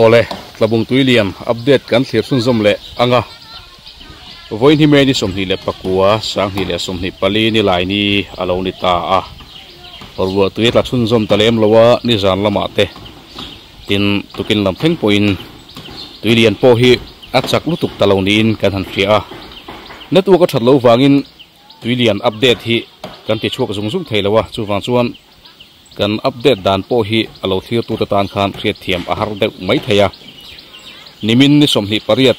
ole tlabung tuilian update kan thlir sun zom le anga voin hi me ni somni le pakua sang hi le somni pali ni lai ni alo ni ta a orwa tui tla sun zom talem lowa ni zan lama te tin tukin lam theng point tuilian po hi achak lutuk talo ni in kan han khria network a thatlo wangin tuilian update hi kan ti chuak zung zung theilawa chuwang chuan kan update dan po hi alo thir tu tan khan khriat thiam a har de mai theya nimin ni somni pariat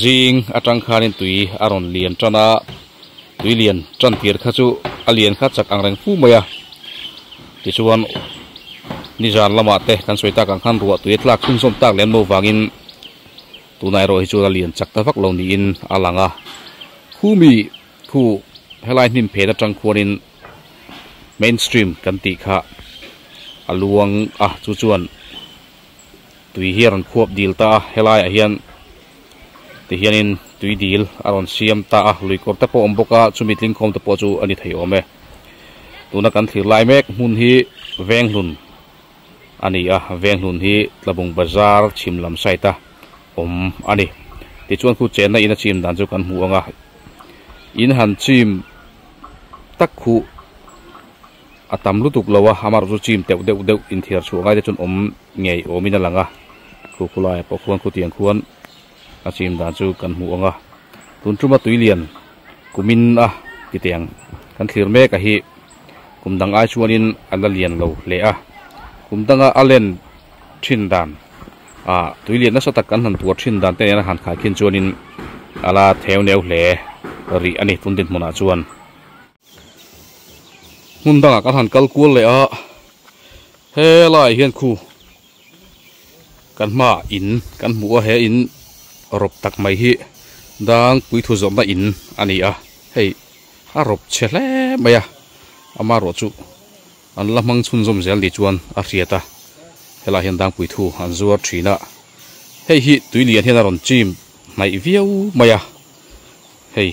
jing atang khanin tui aron lian tana tuilian tran tir khachu alian kha chak angreng fu maya ti chuan ni jan lama te kan soita kan khan ruwa tui tlak sun som tak lem no wangin tunai ro hi chu alian chak ta vak lo ni in alanga khumi khu helai nim phe da tang khuanin mainstream kan ti kha aluang a chu chuan tui hian khuap dil ta helai a hian ti hianin tui dil aron siam ta a lui kor ta po omboka chumitling khom ta po chu ani thei ome tuna kan thir lai mek mun hi venglun ani a venglun hi tlabung bazar chimlam saita ani ti chuan khu chen na ina chim dan chu kan mu anga in han chim tak khu atam lutuk lawa hamar zu chim teu deu in thiar chu ngai de chun ngei omina langa khu khulai po khuan khu tiang khuan a chim dan chu kan mu anga tun truma tuilian kumin a kitiang kan thlir me ka hi kumdang ai chuanin analian lo le a kumdanga alen thin dan tuilian na satak kan han tuar thin dan te na han khai khin chuanin ala theu neu hle ri ani tundin mona chuan mundanga kan han kalkul le a helai hian khu kan ma in kan mu a he in rop tak mai hi dang pui thu zom na in ani a hei a rop chele maya ama ro chu an lamang chun zom zel di chuan a riata hela hian dang pui thu an zuar thina hei hi tuilian hian aron chim mai viau maya hei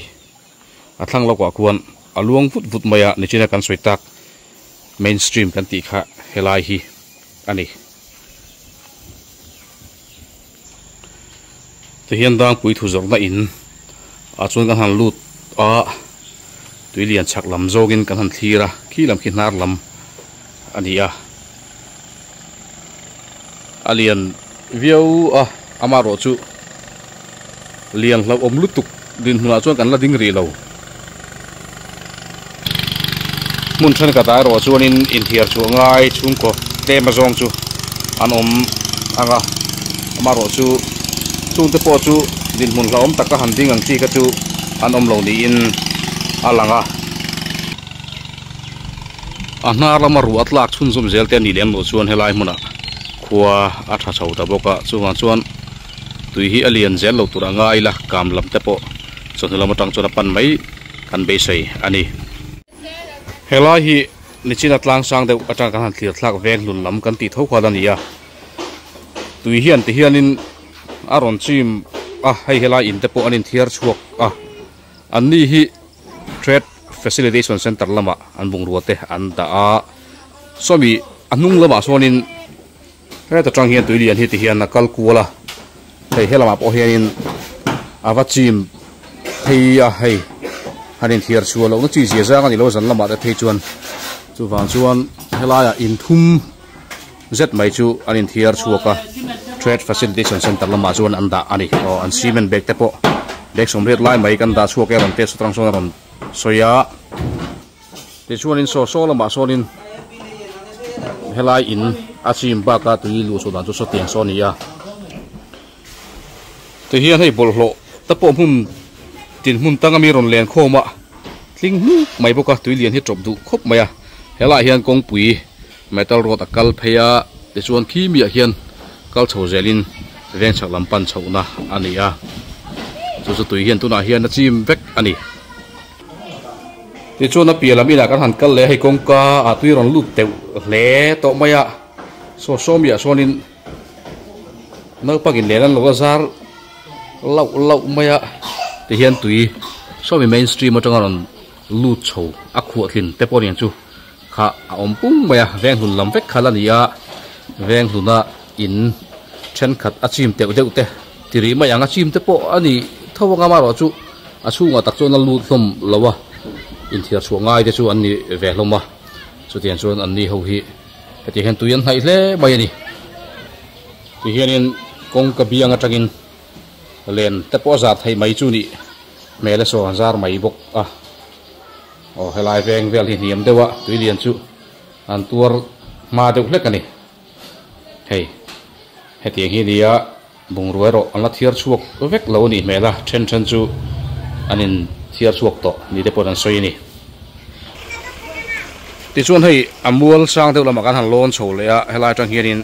athlang lo kwa kuan aluang vut maya ni china kan soitak mainstream kan ti kha helai hi ani te hian dang pui thu zor na in a chuan kan han lut a tuilian chak lam zogin kan han thira khi lam khi nar lam ani a alian viau a amaro chu lian hlau om lutuk din huna chuan kan la ding ri lo mun than ka ta ro chuanin in thiar chu ngai chung ko te ma zong chu an anga amaro chu chung te po chu din mun la om taka han ding ang chi ka chu an lo ni in alanga anar lama ruat lak chun zum zel te ni lem lo chuan helai muna khua a tha chho ta boka chuan tui hi alian zel lo tura ngai la kam lam te po chon lam tang chona pan mai kan be sei ani helai hi nichina tlang sang de atang kan thlir thlak veng lun lam kan ti tho khwa dan ya tui hian ti hianin aron chim hei helai in te po anin thiar chuak anni hi trade facilitation center lama an bung ruate an da a somi anung lama sonin he ta tang hian tuilian hi ti hian na kal kuala hei helama po hianin awa chim hei hei hanin thiar chu lo na chi zia zang ani lo zan lama da thei chuan chu wang chuan helaya in thum zet mai chu anin thiar chuaka trade facilitation center lama chuan anda ani an cement bag te po bag somret lai mai kan da chuak eron te sutrang song ron soya te chuanin so lama sonin helai in achim ba ka tui lu so dan chu so tiang so nia te hian hei bol hlo ta po hun tin mun tangami ron len khoma tling nu mai boka tuilian hi top du khop maya hela hian kong pui metal rod akal pheya te chuan khi mi hian kal chho zelin veng chak lam pan chhona ania chu tui hian tuna hian achim vek ani te chuan a pialamina kan han kal le hei kong ka a tui ron lut teu hle to maya so mi a sonin no pagin lelan lo zar lau maya te hian tui so mi mainstream atang ron lut chho a khu thin te porian chu kha om pung maya veng hun lam vek khala nia veng huna in chen khat achim teu deuh te tiri mai anga chim te po ani thawanga ma ro chu achunga tak chona lut hlom lowa in thiar chu ngai te chu an ni ve hloma chu tian chuan an ni ho hi heti hen tuian hai hle mai ani ti hianin kong ka bianga tangin len te po za thai mai chu ni mele so hanzar mai bok a o helai veng vel hi niam dewa tui lian chu an tur ma deuh hlek ani hei heti hi dia bung ruero an la thiar chuak vek lo ni mela then then chu anin thiar chuak to ni te pon an soi ni ti chuan hei amual sang deuh lama kan han lon chho le a helai tang hianin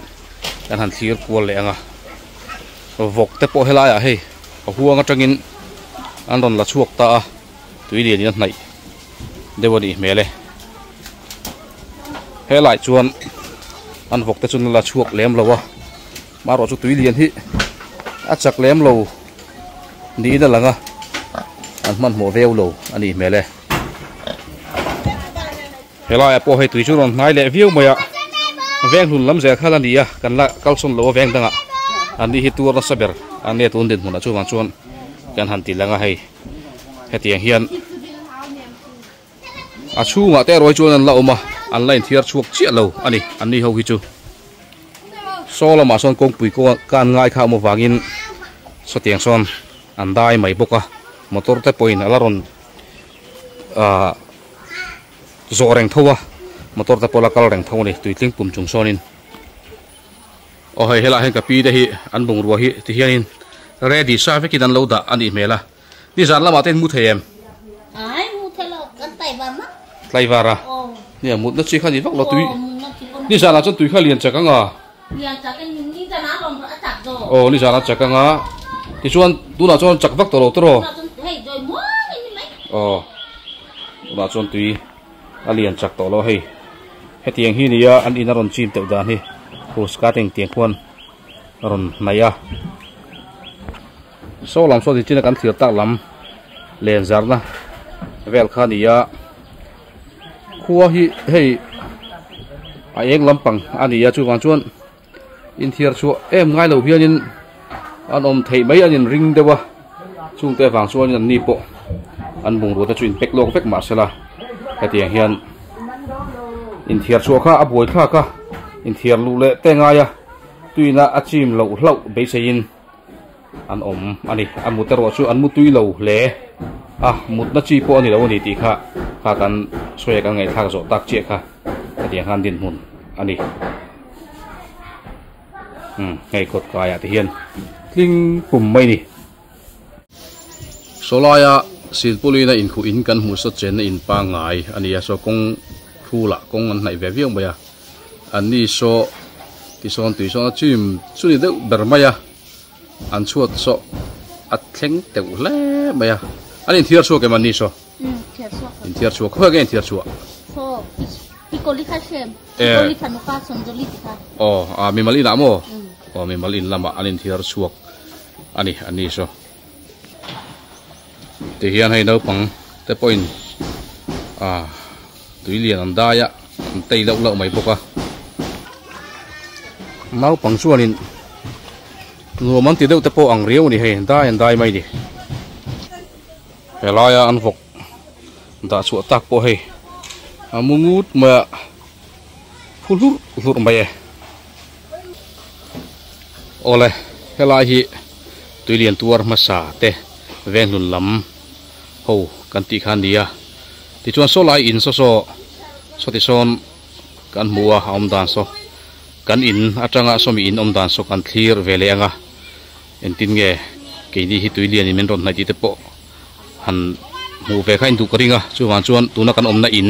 kan han thir kual le anga vok te po helai a hei a huanga tangin an ron la chuak ta a tui lian in hnai dewani mele helai chuan an vok te chun la chuak lem lowa maro chu tui lian hi a chak lem lo ni da langa an man mo veu lo ani mele helai a po hei tui chu ron ngai le view maya veng hun lam ze khala ni a kan la kalson lo veng danga ani hi tur na saber an ne tun din huna chu wang chuan kan han ti langa hei hetiang hian a chunga te roi chuan an la oma an lain thiar chuak chia lo ani an ni ho hi chu sola ma son kong pui ko kan ngai kha mo wangin so tiang son an dai mai boka motor te poin alaron zoreng thowa motor te pola kal reng thoni tuitling pum chung sonin o hei hela hen ka pi de hi an bung ruwa hi ti hianin ready sa ve ki dan lo da ani mela ni zan lama ten mu them ai mu thelo kan tai ba ma tlaivara ni mut na chi khani vak lo tui ni zan a chon tui kha lian chakanga lian chakan ni da na lom ra chak do o ni zan a chakanga ti chuan tu na chon chak vak to lo tro hei doi mo ni mai o na chon tui a lian chak to lo hei hetiang hi nia an inaron chim te dan hi hus ka teng tiang khuan ron naya so lam so di china kan thir tak lam len zarna vel kha nia khuwa hi hei a eng lampang ania chu wang chuan in thiar chu em ngai lo hianin an om thei mai anin ring dewa chung te wang chuan an ni po an bung ro ta chuin pek lok vek ma sela hetiang hian in thiar chu kha a boi kha ka in thiar lu le te nga ya tuina achim lo hlau be sein an om ani an mutero chu an mutui lo le a mut na chi po ani lo ni ti kha kha kan soya ka ngai thak zo tak che kha ati han din mun ani ngai kot ka ya ti hian tling pum mai ni solaya silpulina in khu in kan hu so chen in pa ngai ani ya so kong thula kong an nai ve viang baya ani so ti son tui so chim chuni de bermaya an chuat so at thleng te hle maya ani thiar so ke mani so thiar so in thiar so kho ge thiar so so pikoli kha sem pikoli thanuka sonjoli tikha o a mi mali na mo o mi malin lama anin thiar suak ani so te hian hai no pang te point tui lian an da ya tei lo lo mai boka nau pang chuanin nuam an ti deuh te po ang riau ni hei dai mai ni helaya an vok da chu tak po hei amungut ma fulur mai ole helai hi tui lian tuar ma sa te ven lun lam ho kan ti khan dia ti chuan so lai in so ti son kan muwa om dan so kan in atanga so mi in om dan so kan clear vele anga entin nge ke ni hi tui lian in men ron nai ti te po han mu ve khain du karinga chuan tuna kan om na in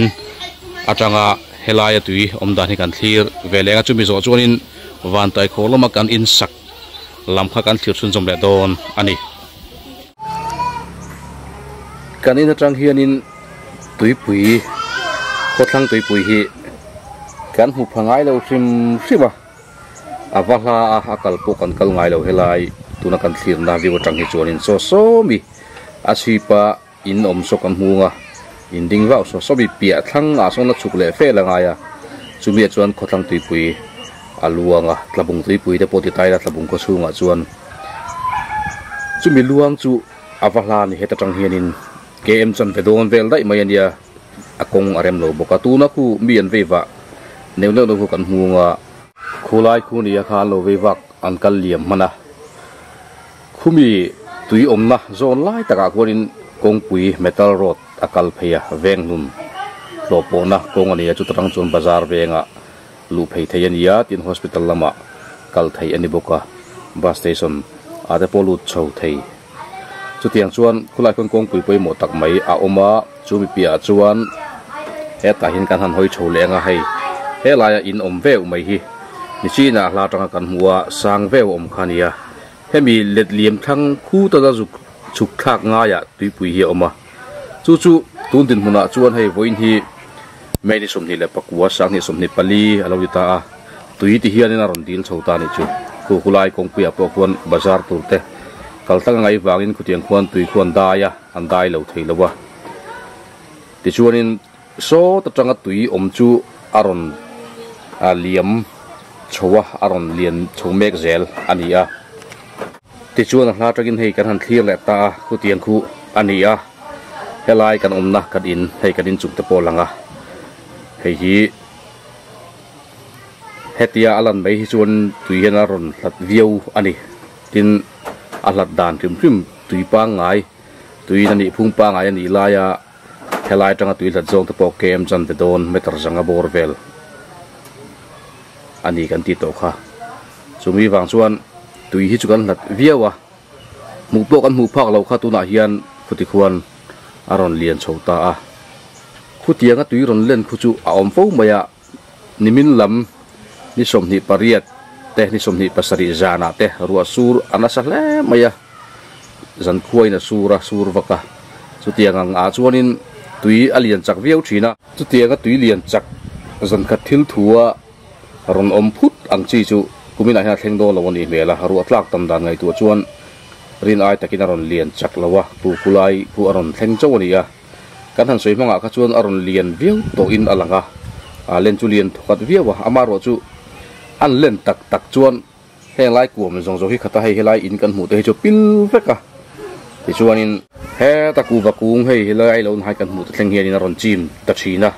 atanga helaya tui om dan hi kan clear vele anga chumi zo chuan in van tai kholoma kan in sak lam kha kan thir sun jom le don ani kanin atang hianin tui pui khothlang tui pui hi kan hu phangai lo rim awala akal po kan kal ngai lo helai tuna kan thlir na viwo tang hi chuanin so mi asipa in om so kan hunga in ding wa so bi pia thlang a so na chuk le fe la nga ya chumi chuan khothlang tui pui aluanga tlabung tui pui te poti tai la tlabung ko chunga chuan chumi luang chu avahlan heta tang hianin KM chan vedon vel dai mai ania akong arem lo boka tu na ku mi an veva neuneu no ku kan hunga khulai khu ni kha lo vewak an kal liam mana khumi tui omna zon lai taka konin kongpui metal rod akal pheya vengnun lopona kong ania chu tarang chun bazar venga lu phei theiania tin hospital lama kal thei ani boka bus station ade polut chho thei chu tiang chuan khulai khon kongpui poi mo tak mai a oma chumi pia chuan he ta hin kan han hoi chho lenga hei he laya in om veu mai hi ni china hla tanga kan huwa sang veu om khania hemi let liam thang khu ta da chuk thak nga ya tui pui hi oma chu tun din huna chuan hei voin hi mai ni somni le pakwa sang ni somni pali alo yuta a tui ti hian na ron dil chhota ni chu ku khulai kong pia po khuan bazar turte kal tang ngai wangin khutiang khuan tui khuan daya an dai lo thei lowa ti chuanin so ta tanga tui om chu aron a liam chowa aron lian chomek zel ania ti chuan hla tagin hei kan han thlir le ta khutiang khu ania helai kan omna kan in hei kan in chukte polanga hei hi hetia alan mai hi chuan tui hian aron hlat viau ani tin a hlat dan trim tui pa ngai tui nani phung pa ngai ani laya helai tanga tui hlat zong te po KM chan vedon meter zanga borvel ani kan ti to kha chumi wang chuan tui hi chu kan hlat viawa mu po kan mu phak lo kha tu na hian khuti khuan aron lian chhota a khutianga tui ron len khu chu a om fo maya nimin lam ni somni pariat te ni somni pasari jana te ruwa sur anasa hle maya zan khuai na sur waka chutianga a chuanin tui alian chak viau thina chutianga tui lian chak zan kha thil thuwa ron om phut ang chi chu kumina ha thleng do lawani mela ruwa tlak tam dan ngai tu chuan rin ai takin aron lian chak lawa pu kulai pu aron thleng chawani ya kan han soi manga kha chuan aron lian viau to in alanga a len chu lian thokat viawa amaro chu an len tak chuan heng lai kuam zong zo hi khata hei helai in kan mu te chu pil veka ti chuanin he taku bakung hei helai lon hai kan mu te thleng hian in aron chim ta thina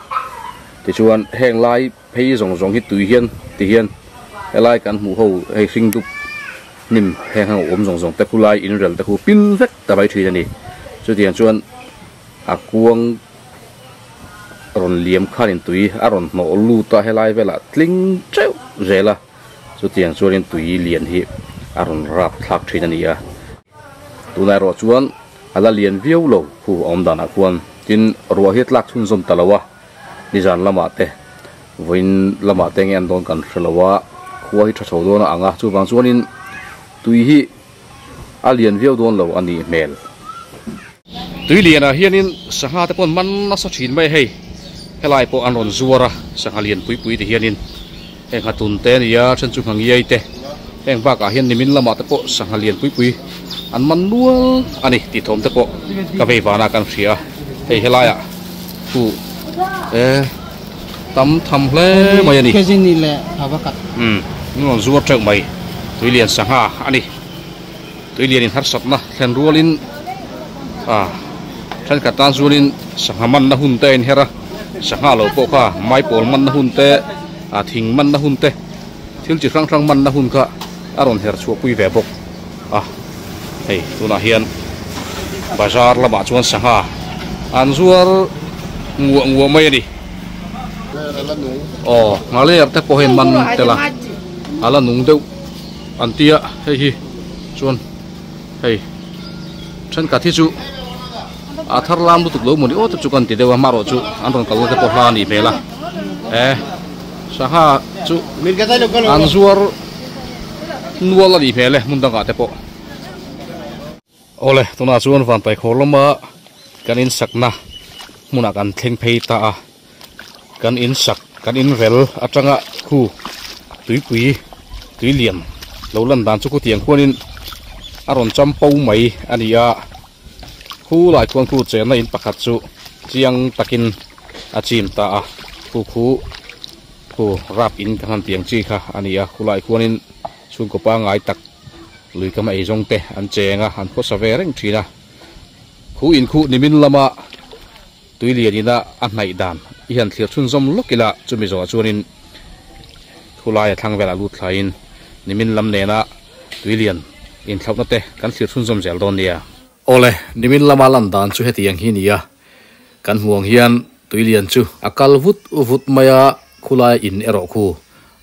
ti chuan heng lai phei zong hi tui hian ti hian helai kan mu ho hei hring du nim heng hang om zong te kulai in rel te khu pil vek ta bai thina ni chu tian chuan a kuang ron liam khanin tui aron no lu ta helai vela tling cheu zela chu tiang chuanin tui lian hi aron rap thak thina ni a tunai ro chuan ala lian viau lo hu om dana khuan tin ro hi tlak thun zom talawa ni jan lama te voin lama te ngen don kan thalawa khuwa hi tha dona anga chu bang chuanin tui hi alian viau don lo ani mel tui liana hianin sanga te pon man na sa thin mai hei helai po anon zuara sanga lian pui te hianin eng hatun te nia chen chu ngang yai te eng ba ka hian nimin lama te po sanga lian pui an man nual ani ti thom te po ka vei wana kan thria hei helaya pu tam tham hle mai ani ke jin ni le abakat non zuar trek mai tui lian sanga ani tui lian in har sat na thlen rualin than ka tan zualin sanga man na hun te in hera sanga lo po kha mai pol man na hun te a thing man na hun te thil chi rang man na hun kha aron her chu pui ve bok hei tuna hian bazar lama chuan sanga an zuar ngua mai ani ngale te po hen man tela ala nung deu antia hei hi chuan hei than ka thi chu athar lam lu tuk lo moni o ta chu kan ti dewa maro chu an ron kal te po hla ni mela sanga chu an zuar nual ani mele mundanga te po ole tuna chuan van pai kholoma kan in sakna muna kan thleng phei ta a kan in sak kan in vel atanga khu tui liam lo lan dan chu ku tiang khuanin aron champau mai ania khu lai khuan khu chena in pakhat chu chiang takin achim ta a khu khu rap in cái hàng tiếng chi kha anh à khu lại khuôn in xuống có ba ngày tắc lưỡi cái máy rong te anh chè nga anh có save reng chi na khu in khu nimin lama tui liền in na anh này đàn hiện thiệt xuân zom lúc kila chú mi zo chuan in khu lại thang về là lút lại in nimin lam nè na tui liền in thọc nó te kan thiệt xuân zom zel don nia ole nimin lama lan dan chu heti ang hi nia kan huang hian tui liền chu akal vut maya khulai in ero khu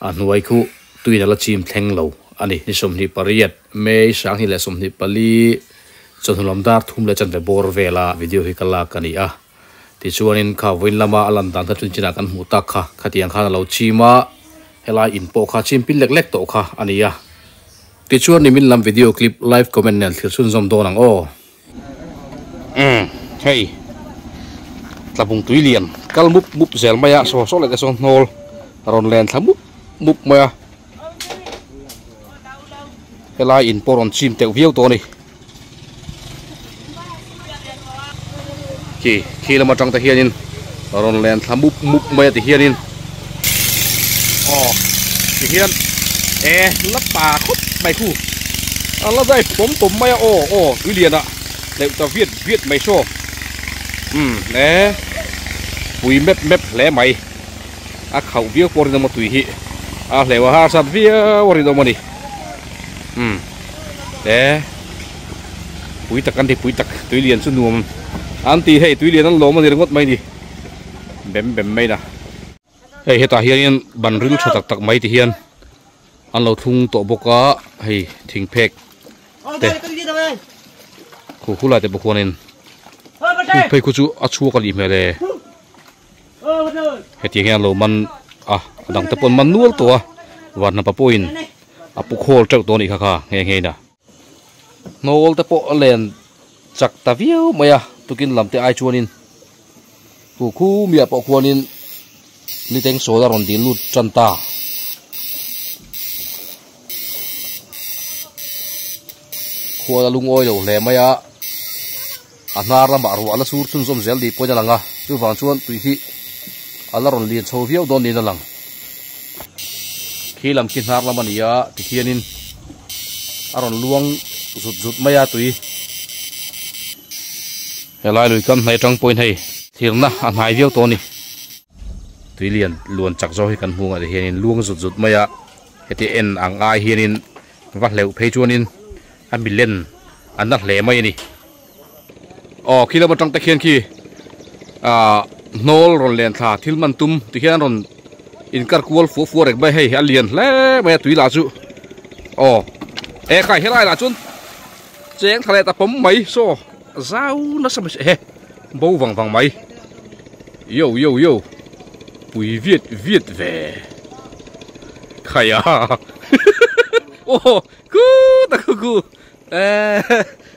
anuai khu tui na la chim thleng lo ani ni som ni pariat me sang hi le som ni pali chonhulam dar thum le chan ve bor vela video hi kala kani a ti chuanin kha win lama alan dan thachun china kan mu ta kha khatiang kha lo chima hela in po kha chim pil lek lek to kha ani a ti chuan ni min lam video clip live comment nel thil sun zom donang o hey tlabung tui lian kal mup zel maya so le ka son nol ron len thla mup maya hela in poron chim teu viau to ni khi lama tang ta hianin ron len thla mup maya ti hianin ti hian la pa khop mai khu la dai pom maya tui lian a le ta viet mai so nè pui mep lẽ mày khẩu viết por nó một tùy hi lẽว่า sát viết por nó mà đi nè pui tắc ăn thì pui tắc tùy liền xuân nuông ăn thì hay tùy liền nó lố mà đi ngót mày đi bém mày nè hay hiện tại hiện bàn rừng cho tắc mày thì hiện ăn lâu thung tổ bốc cá hay thình phèk khu lại thì bốc quan nên phải có chú achua cái gì mà le cái tiếng nghe lâu man đang tập man nuôiตัววันนับปอยน์ปุกโฮลเจ้าตัวนี้ค่ะnghe nè nol tậpเล่นจักตะวิวมา呀ตุกินลำเตะไอชวนินผู้คู่มีปอกควนินนี่เต็งโซดารอนดีลุดจันตาขัวลุงอ้อยเลยมา呀anar la maru ala sur chun zom zel di po jalanga chu wang chuan tui hi ala ron lian chho viau don ni na lang khilam kin har lam ania ti hianin aron luang zut maya tui helai lui kam nai tang point hei thirna an hai viau to ni tui lian luan chak zo hi kan hunga de hianin luang zut maya heti en ang ai hianin va leu phei chuanin an bilen an na hle mai ni khi là một trong tay khiên khi nol ron len tha thil man tum ti khian ron in kar kual fu rek bai hei alien le mai tui la chu khai helai la chun cheng thale ta pom mai so zau na sam he bo wang mai yo pui viet ve khaya ku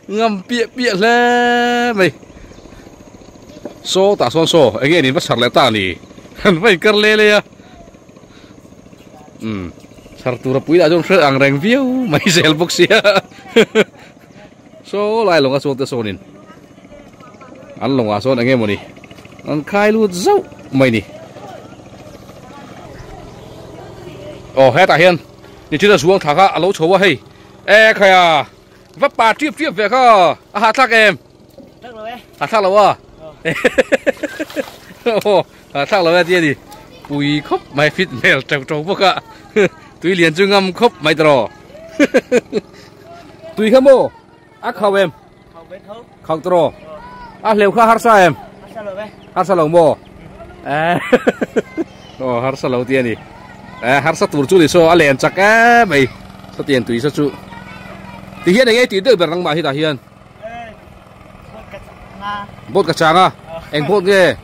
ngâm bịa lên mày so ta son so anh em đi bắt sạt lại ta nè hắn phải cắt lê lê sạt tu ra pui đã trong sợi ang reng viu mày sel bốc xia so lại lòng aso ta so nín ăn lòng aso anh em một đi ăn khai luôn dâu mày nè hết ta hiền đi chơi là xuống thả cả lấu chấu hay khai à vấp bà tiếp về kho hạt thắc em hạt thắc là wa hạt thắc là gì đi bùi khóc mày fit mèo trâu bốc ạ tùy liền chưa ngâm khóc mày trò tùy khăm mô khâu em khâu trò lều kha har sa em har sa lồng mô har sa lồng tiền đi har sa tụt chú đi so liền chắc mày sao tiền tùy sao chú thì hiện nay tí đợi bật răng mà hi ta hiền bột cả trắng à anh bột ghê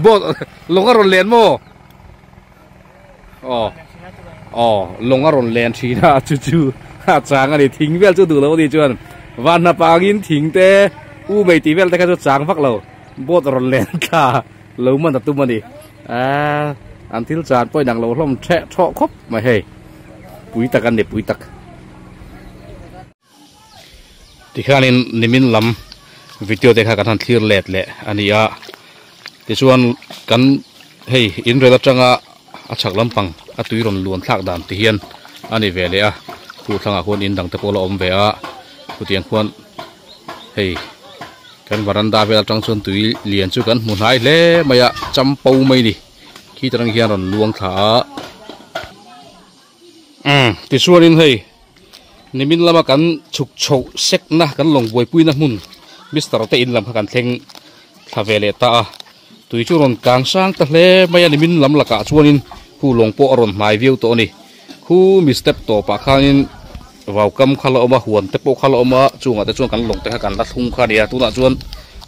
bột lồng ở rồn lén mô lồng ở rồn lén chỉ là chú trắng à để thính vel chú đủ lâu đi chưa van là pangin thính te mấy tí vel te cái chú trắng phát lâu bột rồn lén cả lâu mà tập tung mà đi ăn thiếu tràn bôi đằng lâu lom trẻ thọ khóc mà hey pui tak an de pui tak ti khanin nimin lam video dekha kan clear let le ania ti chuan kan hei in rela tanga a chak lampang a tuiron luan thlak dan ti hian ani vele a khu thanga khon in dang te polo om ve a khutiang khon hei kan varanda vel tang chon tui lian chu kan hmu hnai hle maya champo mai ni khi tarang hian ron luang tha ti suanin hei nimin lama kan chuk chho sek na kan long boi pui na mun mister te in lam kan thleng thavele ta a tui chu ron kang sang ta hle maya nimin lam laka chuanin khu long po ron mai view to ni khu mi step to pa khanin vào cam khala oma huan te po khala oma chunga te chuan kan long te kan la thung kha nia tuna chuan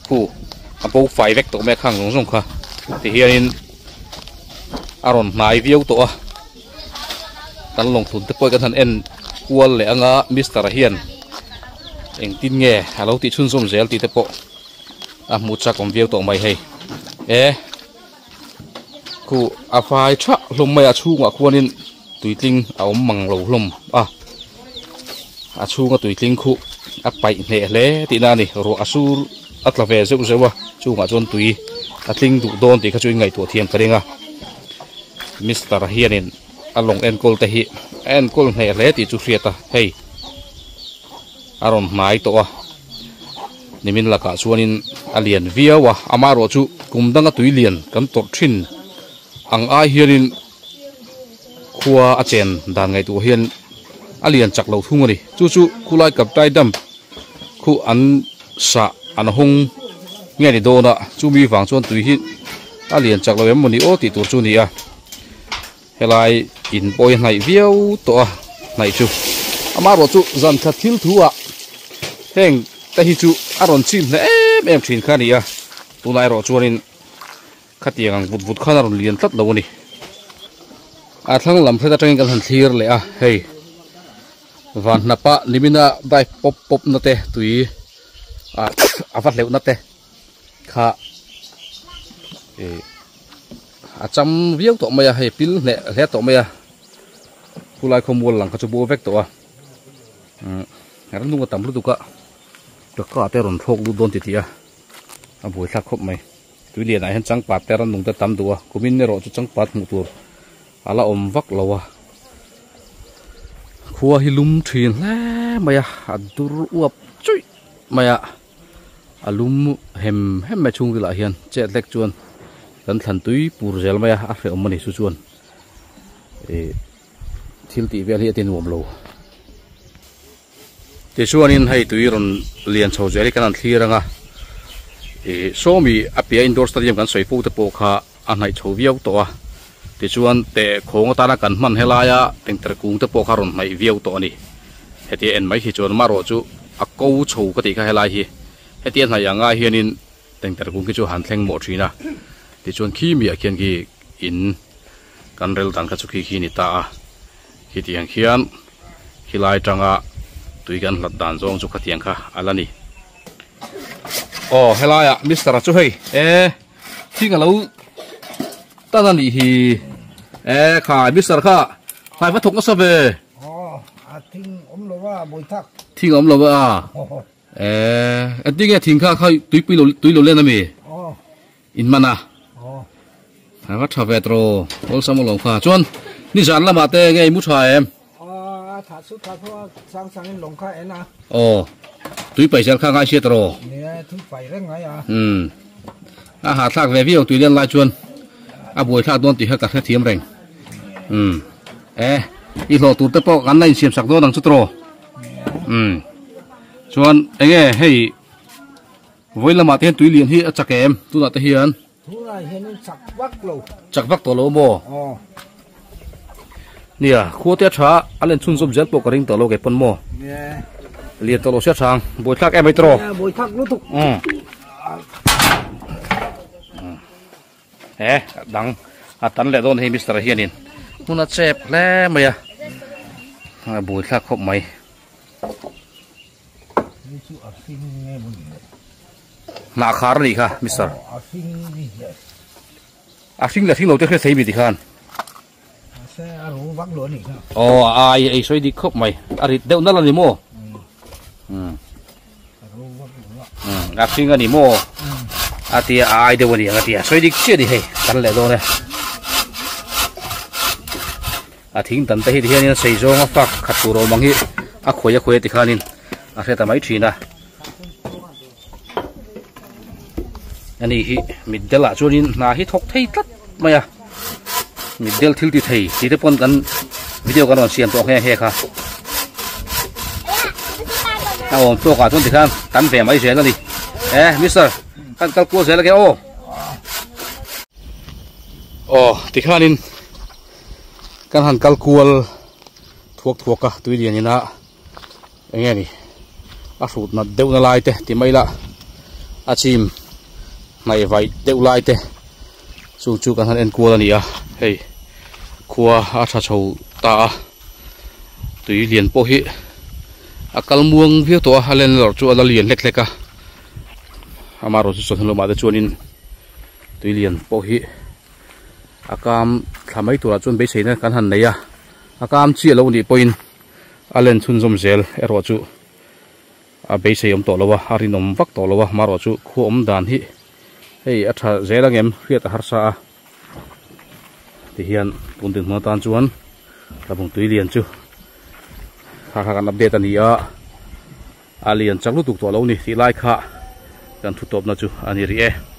khu a po fai vek to me khang long song kha ti hianin aron mai view to a kan long thun te poi kan han en kual le anga mister hian eng tin nge halo ti chun som zel ti te po a mu cha kom view to mai hei khu a fai tha hlom mai a chunga khuanin tuitling a om mang lo hlom a chunga tuitling khu a pai hne hle ti na ni ro asur atla ve zeu zewa chunga chon tui a tling du don ti kha chui ngai to thiam karenga mister hianin along enkol te hi enkol hne hle ti chu hriata hei aron mai to a nimin laka chuanin alian viawa amaro chu kumdanga tuilian kan tor thin ang ai hianin khuwa a chen dan ngai tu hian alian chak lo thung ani chu khulai kap tai dam khu an sa an hung nge ni dona chu mi wang chon tui hi alian chak lo em moni o ti tur chu ni a helai in poi nai viau to a nai chu amaro chu zan kha thil thuwa heng ta hi chu aron chin na em thin kha ni a tunai ro chuanin khatiang vut vut khana ron lian tlat lo ni a thlang lam pheta tang kan han thlir le a hei van napa limina dai pop pop na te tui a vat leu na te kha a cham viau to maya hei pil ne hle to maya kulai khomol lang kha chu bo vek to a ran nu tam lu tu ka ka te ron thok lu don ti tia a boi thak khop mai tui lian a hen chang pat te ran nung te tam duwa kumin ne ro chu chang pat mu tur ala om vak lawa khuwa hilum thin hle maya adur uap chui maya alum hem me chung la hian che lek chuan kan thlan tui pur zel maya a hre omani su chuan thil ti vel hi tin wom lo ti chuanin hei tui ron lian chho zeli kan an thiranga somi apia indoor stadium kan soifu te po kha a nai chho viau to a ti chuan te khong ta na kan man helaya tengter kung te po kha ron mai viau to ani heti en mai hi chuan maro chu a ko chho ka ti kha helai hi heti na yanga hianin tengter kung ki chu han thleng mo thina ti chuan khi mi a khian ki in kan rel dan ka chu khi ni ta a hi tiang khian hilai tanga tui kan hlat dan zong chu khatiang kha alani helaya mister chu hei thing alo ta na ni hi kha mister kha phai va thok na sabe thing om lo wa boi thak thing om lo wa ating e thing kha khai tui lo le na mi in mana va tha ve tro ol sam lo kha chon ni jan la ma te nge mu tha em thả suốt thả thua sang lồng khai na tui pai sel kha ngai se tro nè tui pai re ngai a ha thak ve viu tui len lai chuan a boi thak don ti ha ka thiam reng i lo tu te po kan nai siam sak do nang chu tro chuan enge hei voila ma te tui lian hi a chakem tu na te hian thu na hian chak vak to lo mo nia khuate tha alen chun som zel po ka ring to lo ke pon mo lian to lo sia chang boi thak em ai tro boi thak lu tu dang a tan le don he mister hianin muna chep le maya boi thak khop mai na khar ni kha mister a sing la sing lo te khe sei mi ti khan sẽ aro vác lúa nỉ ai soi đi khóc mày ari đeo nó là gì mô áp sinh anh đi mô tia ai đeo đi tia soi đi chưa đi hay cắn lại rồi này a thing tan te hi hian sei zong a fak khat tur ro mang hi a khoya ti khanin a hre ta mai thina ani hi middela chuanin na hi thok thei tlat maya middel thil ti thei ti te pon kan video kan on siam to he kha a om to ka chun ti khan tan ve mai zen ani mister kan kal ko zel ke ti khanin kan han kal kual thuak ka tuilian ina enge ni a rut na deu na lai te ti mai la a chim mai vai deu lai te chu kan han en kual ani a hei khua a tha chho ta tuilian po hi a kalmuang view to halen lor chu ala lian lek amaro chu chon lo ma de chuanin tuilian po hi akam thamai tura chun be seina kan han neya akam chi lo ni point alen chun zom zel ero chu a be seyom to lowa harinom vak to lowa maro chu khu om dan hi hei atha zelangem riat har sa ti hian pundin ma tan chuan labung tuilian chu kha kan update ani a alian chaklu tuk to lo ni ti lai kha kan thu top na chu ani ri e